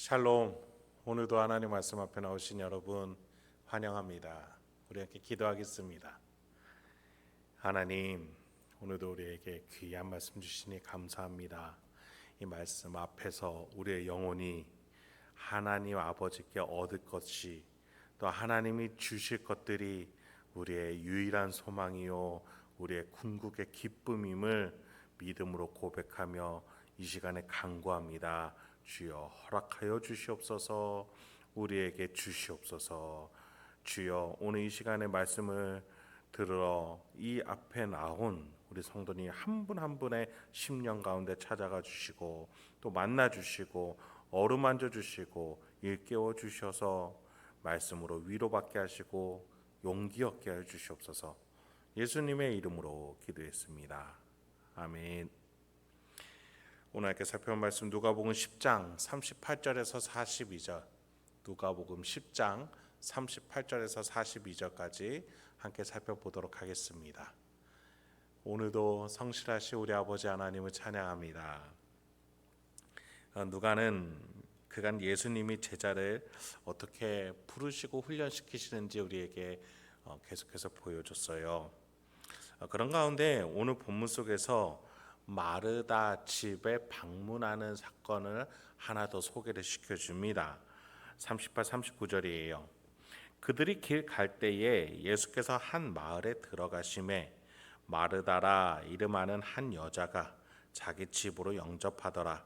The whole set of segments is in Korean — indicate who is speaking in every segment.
Speaker 1: 샬롬. 오늘도 하나님 말씀 앞에 나오신 여러분 환영합니다. 우리 함께 기도하겠습니다. 하나님, 오늘도 우리에게 귀한 말씀 주시니 감사합니다. 이 말씀 앞에서 우리의 영혼이 하나님 아버지께 얻을 것이, 또 하나님이 주실 것들이 우리의 유일한 소망이요 우리의 궁극의 기쁨임을 믿음으로 고백하며 이 시간에 간구합니다. 주여 허락하여 주시옵소서. 우리에게 주시옵소서. 주여, 오늘 이 시간의 말씀을 들어 이 앞에 나온 우리 성도님 한 분 한 분의 심령 가운데 찾아가 주시고, 또 만나 주시고, 어루만져 주시고, 일깨워 주셔서 말씀으로 위로받게 하시고 용기 얻게 해 주시옵소서. 예수님의 이름으로 기도했습니다. 아멘. 오늘 함께 살펴볼 말씀 누가복음 10장 38절에서 42절, 누가복음 10장 38절에서 42절까지 함께 살펴보도록 하겠습니다. 오늘도 성실하신 우리 아버지 하나님을 찬양합니다. 누가는 그간 예수님이 제자를 어떻게 부르시고 훈련시키시는지 우리에게 계속해서 보여줬어요. 그런 가운데 오늘 본문 속에서 마르다 집에 방문하는 사건을 하나 더 소개를 시켜줍니다. 38, 39절이에요. 그들이 길 갈 때에 예수께서 한 마을에 들어가심에 마르다라 이름하는 한 여자가 자기 집으로 영접하더라.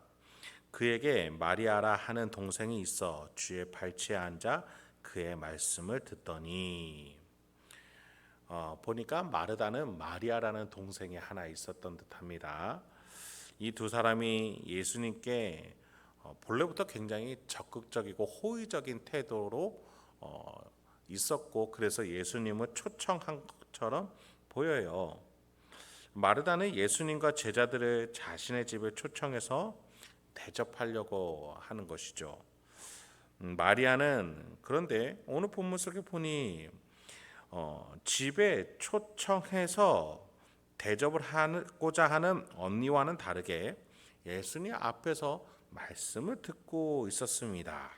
Speaker 1: 그에게 마리아라 하는 동생이 있어 주의 발치에 앉아 그의 말씀을 듣더니, 보니까 마르다는 마리아라는 동생이 하나 있었던 듯합니다. 이 두 사람이 예수님께 본래부터 굉장히 적극적이고 호의적인 태도로 있었고, 그래서 예수님을 초청한 것처럼 보여요. 마르다는 예수님과 제자들을 자신의 집에 초청해서 대접하려고 하는 것이죠. 마리아는 그런데 오늘 본문 속에 보니 집에 초청해서 대접을 하고자 하는 언니와는 다르게 예수님 앞에서 말씀을 듣고 있었습니다.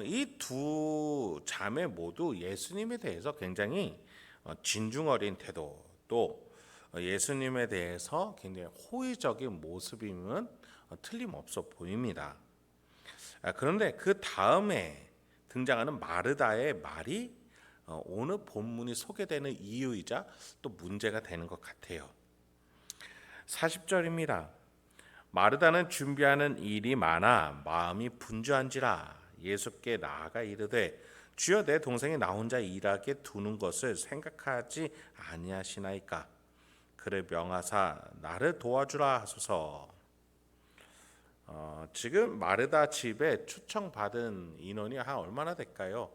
Speaker 1: 이 두 자매 모두 예수님에 대해서 굉장히 진중 어린 태도, 또 예수님에 대해서 굉장히 호의적인 모습임은 틀림없어 보입니다. 그런데 그 다음에 등장하는 마르다의 말이 오늘 본문이 소개되는 이유이자 또 문제가 되는 것 같아요. 40절입니다. 마르다는 준비하는 일이 많아 마음이 분주한지라 예수께 나아가 이르되 주여, 내 동생이 나 혼자 일하게 두는 것을 생각하지 아니하시나이까? 그를 명하사 나를 도와주라 하소서. 지금 마르다 집에 초청받은 인원이 한 얼마나 될까요?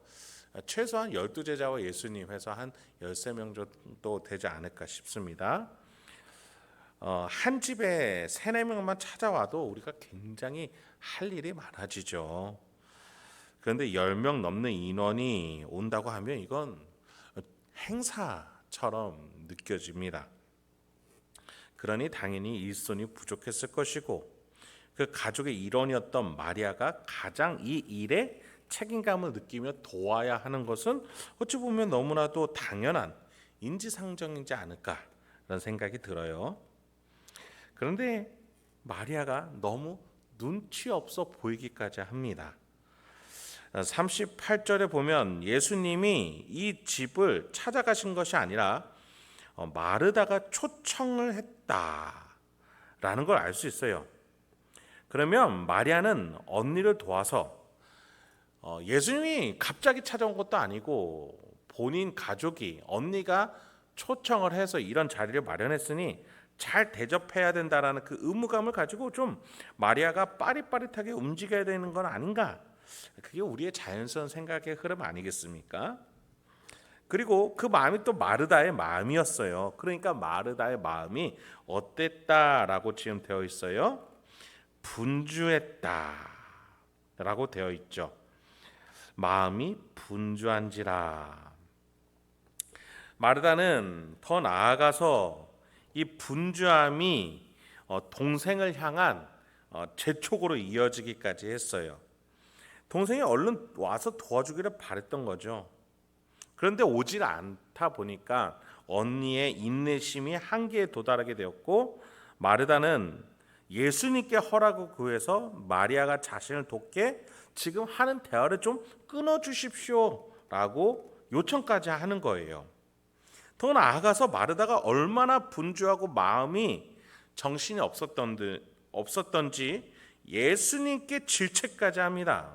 Speaker 1: 최소한 12제자와 예수님 해서 한 13명 정도 되지 않을까 싶습니다. 한 집에 3, 4명만 찾아와도 우리가 굉장히 할 일이 많아지죠. 그런데 10명 넘는 인원이 온다고 하면 이건 행사처럼 느껴집니다. 그러니 당연히 일손이 부족했을 것이고, 그 가족의 일원이었던 마리아가 가장 이 일에 책임감을 느끼며 도와야 하는 것은 어찌 보면 너무나도 당연한 인지상정이지 않을까라는 생각이 들어요. 그런데 마리아가 너무 눈치 없어 보이기까지 합니다. 38절에 보면 예수님이 이 집을 찾아가신 것이 아니라 마르다가 초청을 했다라는 걸 알 수 있어요. 그러면 마리아는 언니를 도와서 예수님이 갑자기 찾아온 것도 아니고 본인 가족이, 언니가 초청을 해서 이런 자리를 마련했으니 잘 대접해야 된다라는 그 의무감을 가지고 좀 마리아가 빠릿빠릿하게 움직여야 되는 건 아닌가? 그게 우리의 자연스러운 생각의 흐름 아니겠습니까? 그리고 그 마음이 또 마르다의 마음이었어요. 그러니까 마르다의 마음이 어땠다라고 지금 되어 있어요? 분주했다라고 되어 있죠. 마음이 분주한지라. 마르다는 더 나아가서 이 분주함이 동생을 향한 재촉으로 이어지기까지 했어요. 동생이 얼른 와서 도와주기를 바랬던 거죠. 그런데 오질 않다 보니까 언니의 인내심이 한계에 도달하게 되었고, 마르다는 예수님께 허락을 구해서 마리아가 자신을 돕게 지금 하는 대화를 좀 끊어주십시오라고 요청까지 하는 거예요. 더 나아가서 마르다가 얼마나 분주하고 마음이 정신이 없었던지 예수님께 질책까지 합니다.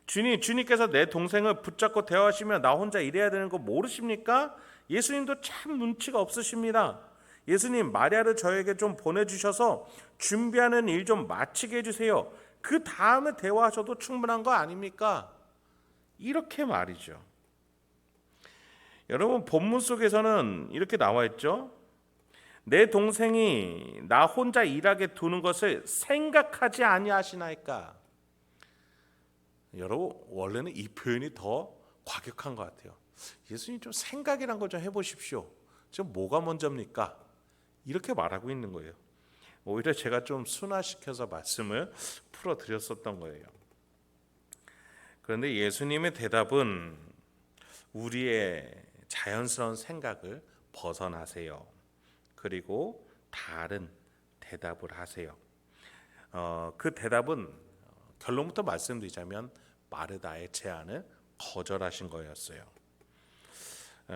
Speaker 1: 주님께서 내 동생을 붙잡고 대화하시며 나 혼자 일해야 되는 거 모르십니까? 예수님도 참 눈치가 없으십니다. 예수님, 마리아를 저에게 좀 보내주셔서 준비하는 일 좀 마치게 해주세요. 그 다음에 대화하셔도 충분한 거 아닙니까? 이렇게 말이죠. 여러분, 본문 속에서는 이렇게 나와 있죠. 내 동생이 나 혼자 일하게 두는 것을 생각하지 아니하시나이까. 여러분, 원래는 이 표현이 더 과격한 것 같아요. 예수님, 좀 생각이란 걸 좀 해보십시오. 지금 뭐가 먼저입니까? 이렇게 말하고 있는 거예요. 오히려 제가 좀 순화시켜서 말씀을 풀어드렸었던 거예요. 그런데 예수님의 대답은 우리의 자연스러운 생각을 벗어나세요. 그리고 다른 대답을 하세요. 그 대답은 결론부터 말씀드리자면 마르다의 제안을 거절하신 거였어요.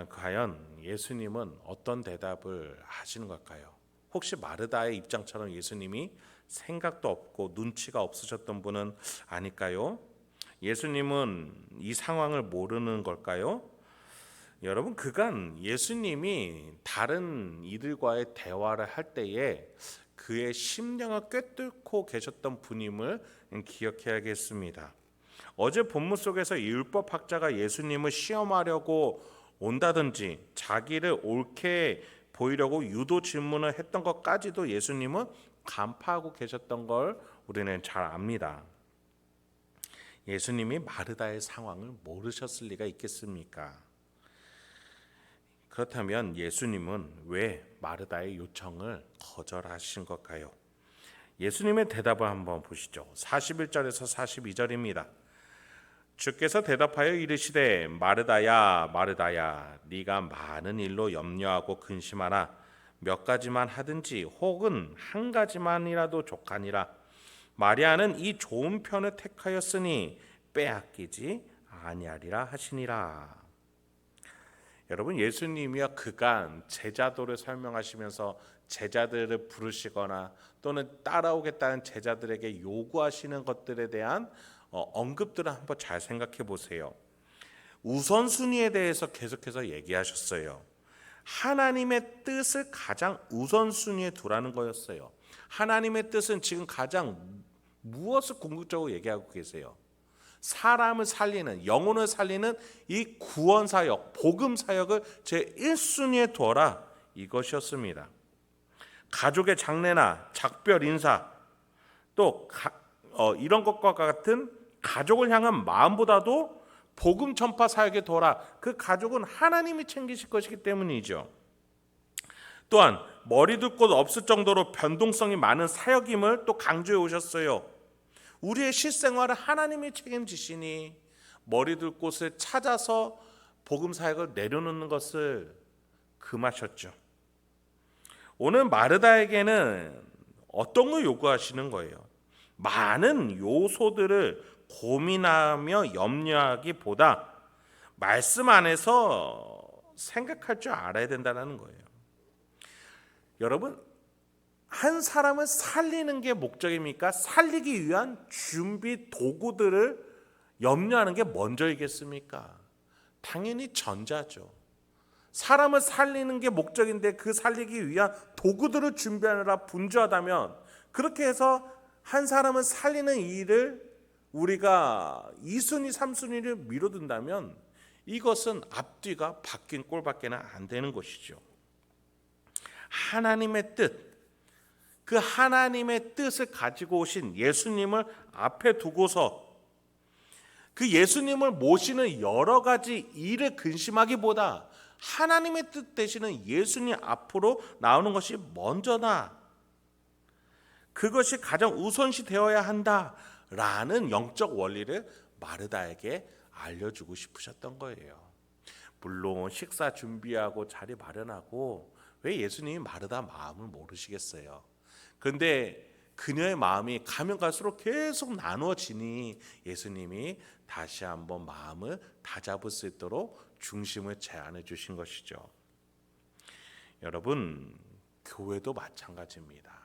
Speaker 1: 과연 예수님은 어떤 대답을 하시는 걸까요? 혹시 마르다의 입장처럼 예수님이 생각도 없고 눈치가 없으셨던 분은 아닐까요? 예수님은 이 상황을 모르는 걸까요? 여러분, 그간 예수님이 다른 이들과의 대화를 할 때에 그의 심령을 꿰뚫고 계셨던 분임을 기억해야겠습니다. 어제 본문 속에서 율법학자가 예수님을 시험하려고 온다든지 자기를 옳게 보이려고 유도 질문을 했던 것까지도 예수님은 간파하고 계셨던 걸 우리는 잘 압니다. 예수님이 마르다의 상황을 모르셨을 리가 있겠습니까? 그렇다면 예수님은 왜 마르다의 요청을 거절하신 걸까요? 예수님의 대답을 한번 보시죠. 41절에서 42절입니다. 주께서 대답하여 이르시되 마르다야 마르다야 네가 많은 일로 염려하고 근심하나 몇 가지만 하든지 혹은 한 가지만이라도 족하니라. 마리아는 이 좋은 편을 택하였으니 빼앗기지 아니하리라 하시니라. 여러분, 예수님이여 그간 제자도를 설명하시면서 제자들을 부르시거나 또는 따라오겠다는 제자들에게 요구하시는 것들에 대한 언급들을 한번 잘 생각해 보세요. 우선순위에 대해서 계속해서 얘기하셨어요. 하나님의 뜻을 가장 우선순위에 두라는 거였어요. 하나님의 뜻은 지금 가장 무엇을 궁극적으로 얘기하고 계세요? 사람을 살리는, 영혼을 살리는 이 구원사역, 복음사역을 제1순위에 두어라, 이것이었습니다. 가족의 장례나 작별 인사, 또 이런 것과 같은 가족을 향한 마음보다도 복음 전파 사역에 두어라. 그 가족은 하나님이 챙기실 것이기 때문이죠. 또한 머리둘 곳 없을 정도로 변동성이 많은 사역임을 또 강조해 오셨어요. 우리의 실생활을 하나님이 책임지시니 머리둘 곳을 찾아서 복음 사역을 내려놓는 것을 금하셨죠. 오늘 마르다에게는 어떤 걸 요구하시는 거예요? 많은 요소들을 고민하며 염려하기보다 말씀 안에서 생각할 줄 알아야 된다는 거예요. 여러분, 한 사람을 살리는 게 목적입니까? 살리기 위한 준비 도구들을 염려하는 게 먼저이겠습니까? 당연히 전자죠. 사람을 살리는 게 목적인데 그 살리기 위한 도구들을 준비하느라 분주하다면, 그렇게 해서 한 사람을 살리는 일을 우리가 2순위, 3순위를 미뤄둔다면 이것은 앞뒤가 바뀐 꼴밖에는 안 되는 것이죠. 하나님의 뜻, 그 하나님의 뜻을 가지고 오신 예수님을 앞에 두고서 그 예수님을 모시는 여러 가지 일을 근심하기보다 하나님의 뜻 되시는 예수님 앞으로 나오는 것이 먼저다. 그것이 가장 우선시 되어야 한다라는 영적 원리를 마르다에게 알려주고 싶으셨던 거예요. 물론 식사 준비하고 자리 마련하고 왜 예수님이 마르다 마음을 모르시겠어요. 그런데 그녀의 마음이 가면 갈수록 계속 나누어지니 예수님이 다시 한번 마음을 다잡을 수 있도록 중심을 제안해 주신 것이죠. 여러분, 교회도 마찬가지입니다.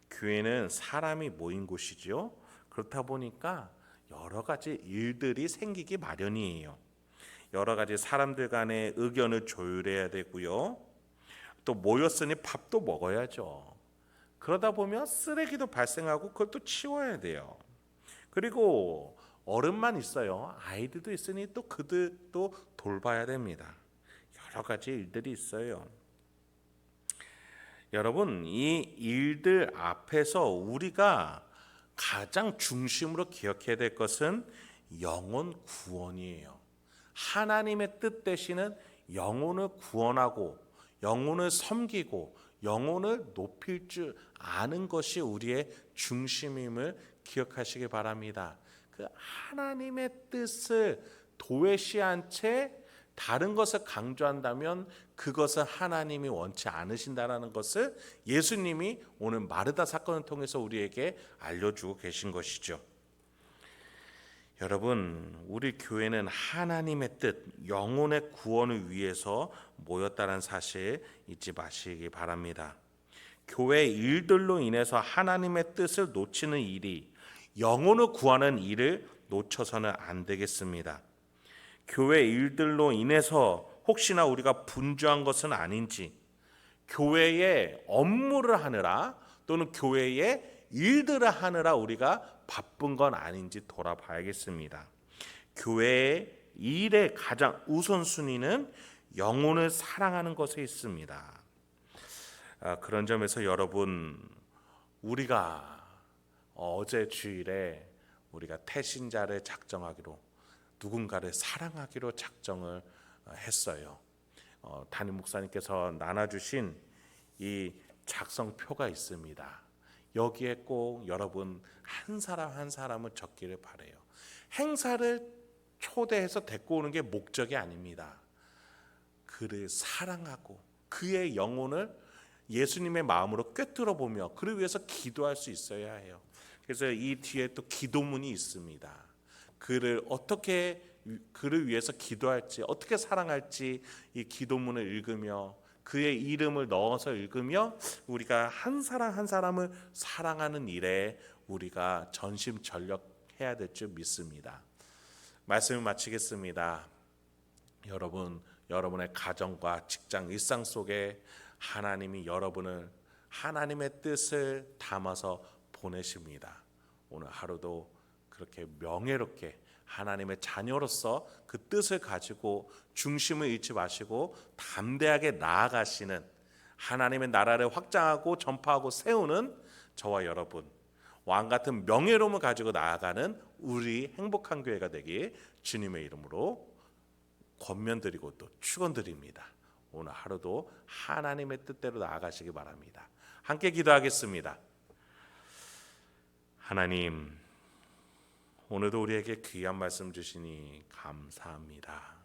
Speaker 1: 교회는 사람이 모인 곳이죠. 그렇다 보니까 여러 가지 일들이 생기기 마련이에요. 여러 가지 사람들 간의 의견을 조율해야 되고요. 또 모였으니 밥도 먹어야죠. 그러다 보면 쓰레기도 발생하고 그걸 또 치워야 돼요. 그리고 어른만 있어요. 아이들도 있으니 또 그들도 돌봐야 됩니다. 여러 가지 일들이 있어요. 여러분, 이 일들 앞에서 우리가 가장 중심으로 기억해야 될 것은 영혼 구원이에요. 하나님의 뜻 되시는 영혼을 구원하고 영혼을 섬기고 영혼을 높일 줄 아는 것이 우리의 중심임을 기억하시기 바랍니다. 그 하나님의 뜻을 도외시한 채 다른 것을 강조한다면 그것은 하나님이 원치 않으신다라는 것을 예수님이 오늘 마르다 사건을 통해서 우리에게 알려주고 계신 것이죠. 여러분, 우리 교회는 하나님의 뜻, 영혼의 구원을 위해서 모였다는 사실 잊지 마시기 바랍니다. 교회 일들로 인해서 하나님의 뜻을 놓치는 일이 영혼을 구하는 일을 놓쳐서는 안 되겠습니다. 교회 일들로 인해서 혹시나 우리가 분주한 것은 아닌지, 교회의 업무를 하느라 또는 교회의 일들을 하느라 우리가 바쁜 건 아닌지 돌아봐야겠습니다. 교회의 일의 가장 우선순위는 영혼을 사랑하는 것에 있습니다. 그런 점에서 여러분, 우리가 어제 주일에 우리가 태신자를 작정하기로, 누군가를 사랑하기로 작정을 했어요. 담임 목사님께서 나눠주신 이 작성표가 있습니다. 여기에 꼭 여러분 한 사람 한 사람을 적기를 바라요. 행사를 초대해서 데리고 오는 게 목적이 아닙니다. 그를 사랑하고 그의 영혼을 예수님의 마음으로 꿰뚫어 보며 그를 위해서 기도할 수 있어야 해요. 그래서 이 뒤에 또 기도문이 있습니다. 그를 위해서 기도할지, 어떻게 사랑할지 이 기도문을 읽으며 그의 이름을 넣어서 읽으며 우리가 한 사람 한 사람을 사랑하는 일에 우리가 전심전력해야 될 줄 믿습니다. 말씀을 마치겠습니다. 여러분, 여러분의 가정과 직장 일상 속에 하나님이 여러분을 하나님의 뜻을 담아서 보내십니다. 오늘 하루도 그렇게 명예롭게 하나님의 자녀로서 그 뜻을 가지고 중심을 잃지 마시고 담대하게 나아가시는, 하나님의 나라를 확장하고 전파하고 세우는 저와 여러분, 왕같은 명예로움을 가지고 나아가는 우리 행복한 교회가 되길 주님의 이름으로 권면드리고 또 축원드립니다. 오늘 하루도 하나님의 뜻대로 나아가시기 바랍니다. 함께 기도하겠습니다. 하나님, 오늘도 우리에게 귀한 말씀 주시니 감사합니다.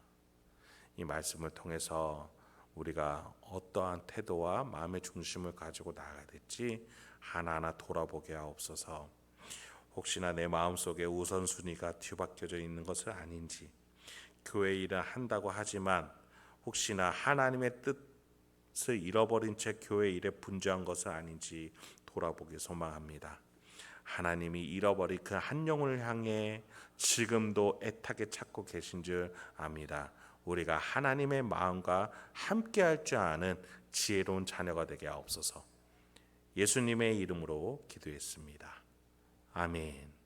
Speaker 1: 이 말씀을 통해서 우리가 어떠한 태도와 마음의 중심을 가지고 나아가야 될지 하나하나 돌아보게 하옵소서. 혹시나 내 마음속에 우선순위가 뒤바뀌어져 있는 것은 아닌지, 교회 일을 한다고 하지만 혹시나 하나님의 뜻을 잃어버린 채 교회 일에 분주한 것은 아닌지 돌아보기 소망합니다. 하나님이 잃어버린 그 한 영혼을 향해 지금도 애타게 찾고 계신 줄 압니다. 우리가 하나님의 마음과 함께할 줄 아는 지혜로운 자녀가 되게 하옵소서. 예수님의 이름으로 기도했습니다. 아멘.